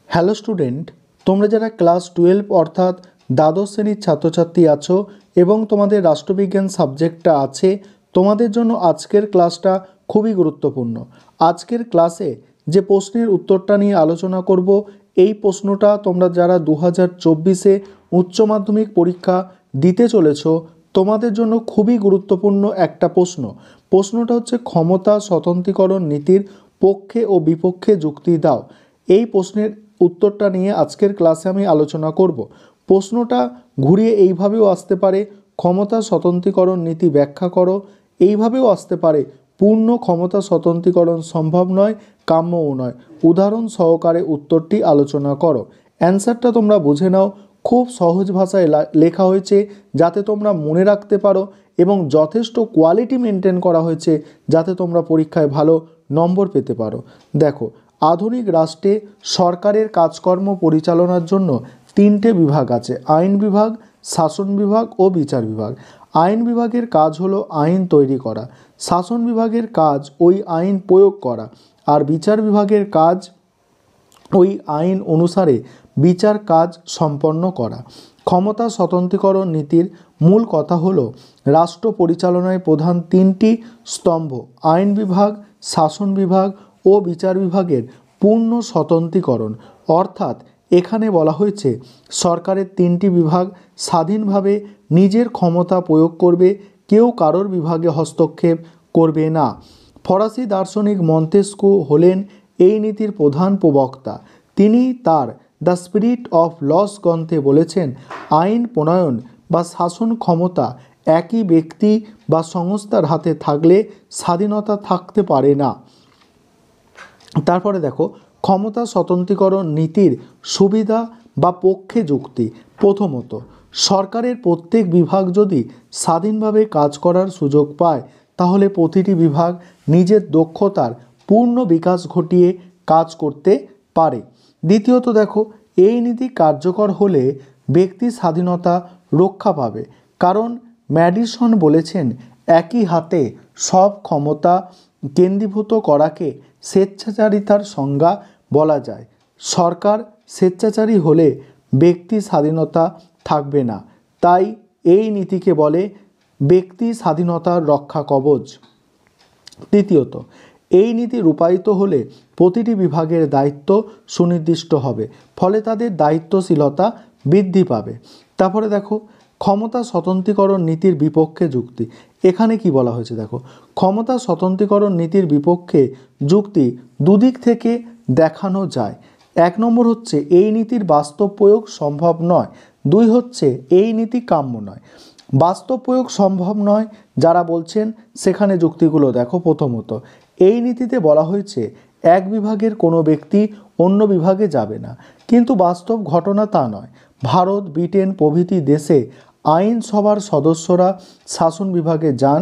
Hello student, তোমরা যারা class 12 অর্থাৎ দ্বাদশ শ্রেণীর ছাত্রছাত্রী আছো এবং তোমাদের রাষ্ট্রবিজ্ঞান সাবজেক্টটা আছে, তোমাদের জন্য আজকের ক্লাসটা খুবই গুরুত্বপূর্ণ। আজকের ক্লাসে যে প্রশ্নের উত্তরটা নিয়ে আলোচনা করব, এই প্রশ্নটা তোমরা যারা 2024-এ উচ্চ মাধ্যমিক পরীক্ষা দিতে চলেছো, তোমাদের জন্য খুবই গুরুত্বপূর্ণ একটা প্রশ্নটা হচ্ছে ক্ষমতা স্বতন্ত্রীকরণ নীতির পক্ষে ও বিপক্ষে যুক্তি দাও। এই প্রশ্নের উত্তরটা নিয়ে আজকের ক্লাসে আমি আলোচনা করব। প্রশ্নটা ঘুরিয়ে এইভাবেও আসতে পারে, ক্ষমতা স্বতন্ত্রীকরণ নীতি ব্যাখ্যা করো। এইভাবেও আসতে পারে, পূর্ণ ক্ষমতা স্বতন্ত্রীকরণ সম্ভব নয়, কাম্যও নয়, উদাহরণ সহকারে উত্তরটি আলোচনা করো। অ্যান্সারটা তোমরা বুঝে নাও, খুব সহজ ভাষায় লেখা হয়েছে যাতে তোমরা মনে রাখতে পারো এবং যথেষ্ট কোয়ালিটি মেনটেন করা হয়েছে যাতে তোমরা পরীক্ষায় ভালো নম্বর পেতে পারো। দেখো, আধুনিক রাষ্ট্রে সরকারের কাজকর্ম পরিচালনার জন্য তিনটে বিভাগ আছে: আইন বিভাগ, শাসন বিভাগ ও বিচার বিভাগ। আইন বিভাগের কাজ হলো আইন তৈরি করা, শাসন বিভাগের কাজ ওই আইন প্রয়োগ করা, আর বিচার বিভাগের কাজ ওই আইন অনুসারে বিচার কাজ সম্পন্ন করা। ক্ষমতা স্বতন্ত্রীকরণ নীতির মূল কথা হলো রাষ্ট্র পরিচালনায় প্রধান তিনটি স্তম্ভ আইন বিভাগ, শাসন বিভাগ ও বিচার বিভাগের পূর্ণ স্বতন্ত্রীকরণ। অর্থাৎ এখানে বলা হয়েছে সরকারের তিনটি বিভাগ স্বাধীনভাবে নিজের ক্ষমতা প্রয়োগ করবে, কেউ কারোর বিভাগে হস্তক্ষেপ করবে না। ফরাসি দার্শনিক মন্তেস্কু হলেন এই নীতির প্রধান প্রবক্তা। তিনি তার দ্য স্পিরিট অফ লস গ্রন্থে বলেছেন, আইন প্রণয়ন বা শাসন ক্ষমতা একই ব্যক্তি বা সংস্থার হাতে থাকলে স্বাধীনতা থাকতে পারে না। তারপরে দেখো, ক্ষমতা স্বতন্ত্রীকরণ নীতির সুবিধা বা পক্ষে যুক্তি। প্রথমত, সরকারের প্রত্যেক বিভাগ যদি স্বাধীনভাবে কাজ করার সুযোগ পায় তাহলে প্রতিটি বিভাগ নিজের দক্ষতার পূর্ণ বিকাশ ঘটিয়ে কাজ করতে পারে। দ্বিতীয়ত দেখো, এই নীতি কার্যকর হলে ব্যক্তি স্বাধীনতা রক্ষা পাবে, কারণ ম্যাডিসন বলেছেন একই হাতে সব ক্ষমতা কেন্দ্রীভূত করাকে স্বেচ্ছাচারিতার সংজ্ঞা বলা যায়। সরকার স্বেচ্ছাচারী হলে ব্যক্তি স্বাধীনতা থাকবে না, তাই এই নীতিকে বলে ব্যক্তি স্বাধীনতার রক্ষা কবচ। তৃতীয়ত, এই নীতি রূপায়িত হলে প্রতিটি বিভাগের দায়িত্ব সুনির্দিষ্ট হবে, ফলে তাদের দায়িত্বশীলতা বৃদ্ধি পাবে। তারপরে দেখো, ক্ষমতা স্বতন্ত্রীকরণ নীতির বিপক্ষে যুক্তি। এখানে কি বলা হয়েছে দেখো, ক্ষমতা স্বতন্ত্রীকরণ নীতির বিপক্ষে যুক্তি দুদিক থেকে দেখানো যায়। এক নম্বর হচ্ছে এই নীতির বাস্তব প্রয়োগ সম্ভব নয়। দুই হচ্ছে এই নীতি কাম্য নয়। বাস্তব প্রয়োগ সম্ভব নয় যারা বলছেন সেখানে যুক্তিগুলো দেখো। প্রথমত, এই নীতিতে বলা হয়েছে এক বিভাগের কোনো ব্যক্তি অন্য বিভাগে যাবে না, কিন্তু বাস্তব ঘটনা তা নয়। ভারত, ব্রিটেন প্রভৃতি দেশে আইনসভার সদস্যরা শাসন বিভাগে যান,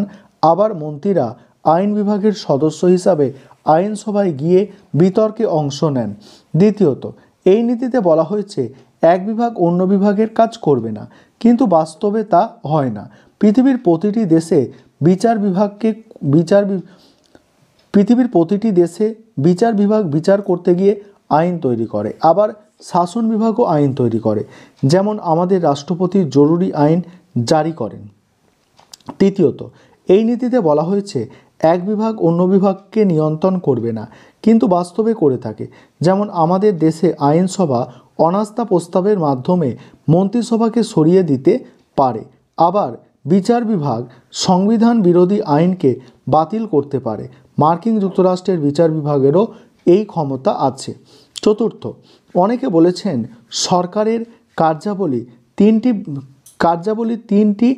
আবার মন্ত্রীরা আইন বিভাগের সদস্য হিসাবে আইনসভায় গিয়ে বিতর্কে অংশ নেন। দ্বিতীয়ত, এই নীতিতে বলা হয়েছে এক বিভাগ অন্য বিভাগের কাজ করবে না, কিন্তু বাস্তবে তা হয় না। পৃথিবীর প্রতিটি দেশে বিচার বিভাগ বিচার করতে গিয়ে আইন তৈরি করে, আবার শাসন বিভাগও আইন তৈরি করে, যেমন আমাদের রাষ্ট্রপতি জরুরি আইন জারি করেন। তৃতীয়ত, এই নীতিতে বলা হয়েছে এক বিভাগ অন্য বিভাগকে নিয়ন্ত্রণ করবে না, কিন্তু বাস্তবে করে থাকে, যেমন আমাদের দেশে আইনসভা অনাস্থা প্রস্তাবের মাধ্যমে মন্ত্রিসভাকে সরিয়ে দিতে পারে, আবার বিচার বিভাগ সংবিধান বিরোধী আইনকে বাতিল করতে পারে। মার্কিন যুক্তরাষ্ট্রের বিচার বিভাগেরও এই ক্ষমতা আছে। চতুর্থ, অনেকে বলেছেন সরকারের কার্যাবলী তিনটি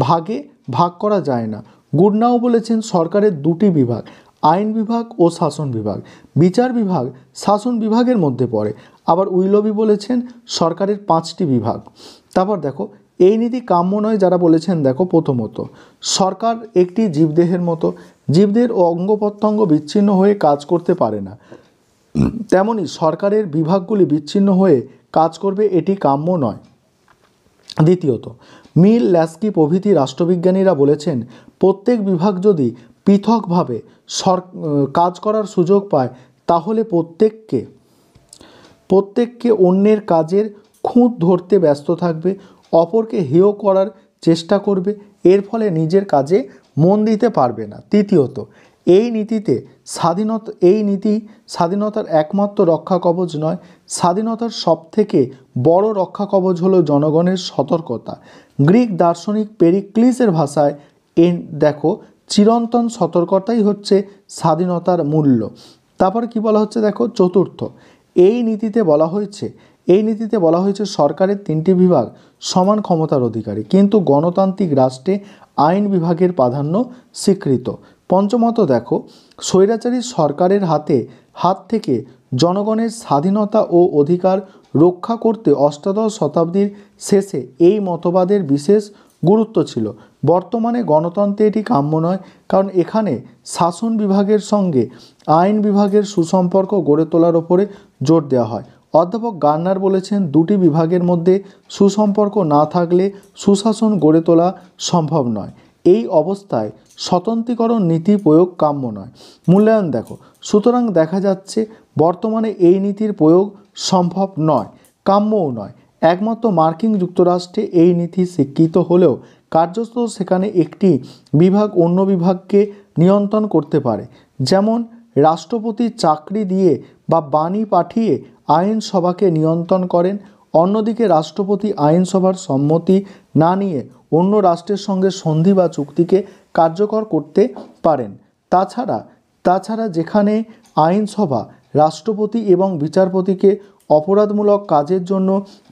ভাগে ভাগ করা যায় না। গুডনাও বলেছেন সরকারের দুটি বিভাগ, আইন বিভাগ ও শাসন বিভাগ। বিচার বিভাগ শাসন বিভাগের মধ্যে পড়ে। আবার উইলবি বলেছেন সরকারের 5টি বিভাগ। তারপর দেখো, এই নীতি কাম্য নয় যারা বলেছেন দেখো, প্রথমত, সরকার একটি জীবদেহের মতো, জীবদের অঙ্গ প্রত্যঙ্গ বিচ্ছিন্ন হয়ে কাজ করতে পারে না, তেমনি সরকারের বিভাগগুলি বিচ্ছিন্ন হয়ে কাজ করবে, এটি কাম্য নয়। দ্বিতীয়ত, মিল, ল্যাস্কি প্রভৃতি রাষ্ট্রবিজ্ঞানীরা বলেছেন প্রত্যেক বিভাগ যদি পৃথকভাবে কাজ করার সুযোগ পায় তাহলে প্রত্যেককে অন্যের কাজের খুঁত ধরতে ব্যস্ত থাকবে, অপরকে হেয় করার চেষ্টা করবে, এর ফলে নিজের কাজে মন দিতে পারবে না। তৃতীয়ত, এই নীতি স্বাধীনতার একমাত্র রক্ষা কবচ নয়, স্বাধীনতার সবথেকে বড় রক্ষা কবচ হলো জনগণের সতর্কতা। গ্রিক দার্শনিক পেরিক্লিসের ভাষায় দেখো, চিরন্তন সতর্কতাই হচ্ছে স্বাধীনতার মূল্য। তারপর কি বলা হচ্ছে দেখো, চতুর্থ, এই নীতিতে বলা হয়েছে সরকারের 3টি বিভাগ সমান ক্ষমতার অধিকারী, কিন্তু গণতান্ত্রিক রাষ্ট্রে আইন বিভাগের প্রাধান্য স্বীকৃত। পঞ্চমত দেখো, স্বৈরাচারী সরকারের হাত থেকে জনগণের স্বাধীনতা ও অধিকার রক্ষা করতে অষ্টাদশ শতাব্দীর শেষে এই মতবাদের বিশেষ গুরুত্ব ছিল। বর্তমানে গণতন্ত্রে এটি কাম্য নয়, কারণ এখানে শাসন বিভাগের সঙ্গে আইন বিভাগের সুসম্পর্ক গড়ে তোলার ওপরে জোর দেওয়া হয়। অধ্যাপক গার্নার বলেছেন, দুটি বিভাগের মধ্যে সুসম্পর্ক না থাকলে সুশাসন গড়ে তোলা সম্ভব নয়। এই অবস্থায় স্বতন্ত্রীকরণ নীতি প্রয়োগ কাম্য নয়। মূল্যায়ন দেখো, সুতরাং দেখা যাচ্ছে বর্তমানে এই নীতির প্রয়োগ সম্ভব নয়, কাম্যও নয়। একমাত্র মার্কিন যুক্তরাষ্ট্রে এই নীতি স্বীকৃত হলেও কার্যত সেখানে একটি বিভাগ অন্য বিভাগকে নিয়ন্ত্রণ করতে পারে, যেমন রাষ্ট্রপতি চাকরি দিয়ে বা বাণী পাঠিয়ে আইনসভাকে নিয়ন্ত্রণ করেন। অন্যদিকে রাষ্ট্রপতি আইনসভার সম্মতি না নিয়ে অন্য রাষ্ট্রের সঙ্গে সন্ধি বা চুক্তিকে কার্যকর করতে পারেন। তাছাড়া যেখানে আইনসভা রাষ্ট্রপতি এবং বিচারপতিকে অপরাধমূলক কাজের জন্য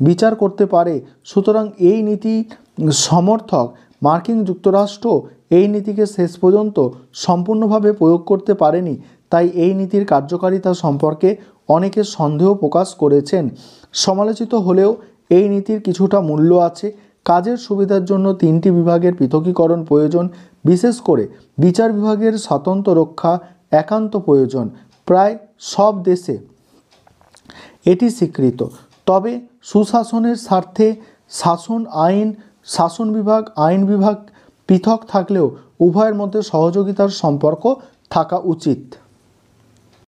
বিচার করতে পারে, সুতরাং এই নীতি সমর্থক মার্কিন যুক্তরাষ্ট্র এই নীতিকে শেষ পর্যন্ত সম্পূর্ণভাবে প্রয়োগ করতে পারেনি। তাই এই নীতির কার্যকারিতা সম্পর্কে অনেকে সন্দেহ প্রকাশ করেছেন। সমালোচিত হলেও এই নীতির কিছুটা মূল্য আছে। কাজের সুবিধার জন্য 3টি বিভাগের পৃথকীকরণ প্রয়োজন, বিশেষ করে বিচার বিভাগের স্বাতন্ত্র্য রক্ষা একান্ত প্রয়োজন। প্রায় সব দেশে এটি স্বীকৃত। তবে সুশাসনের স্বার্থে শাসন বিভাগ আইন বিভাগ পৃথক থাকলেও উভয়ের মধ্যে সহযোগিতার সম্পর্ক থাকা উচিত।